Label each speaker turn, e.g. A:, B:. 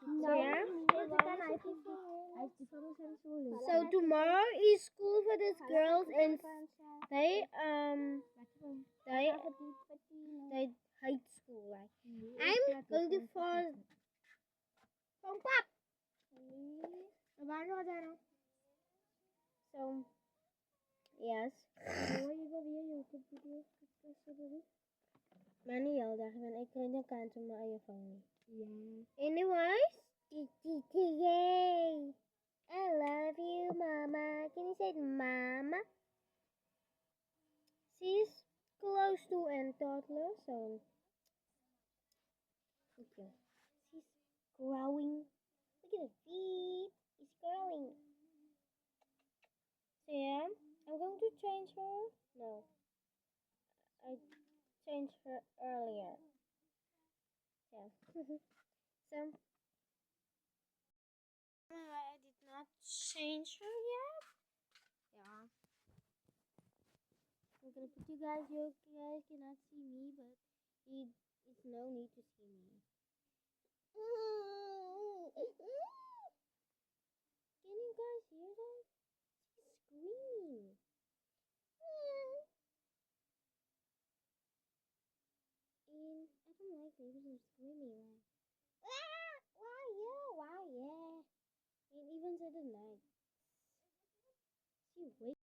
A: So yeah. So
B: So
A: tomorrow is school for these girls, and they they hate school. Like I'm going to fall. Pop. So yes. Manuel, daar ben ik in de kant van mijn iPhone. Yeah. Anyways, yay! I love you, Mama. Can you say Mama? She's close to a toddler, so okay. She's growing. Look at her feet. It's growing. So yeah, I'm going to change her. No, I changed her earlier. Yeah. So I did not change her yet. Yeah. I'm gonna put you guys cannot see me, but it's no need to see me. Can you guys hear that? She's screaming. And I don't like babies who screaming like why yeah. And even said the night. She wakes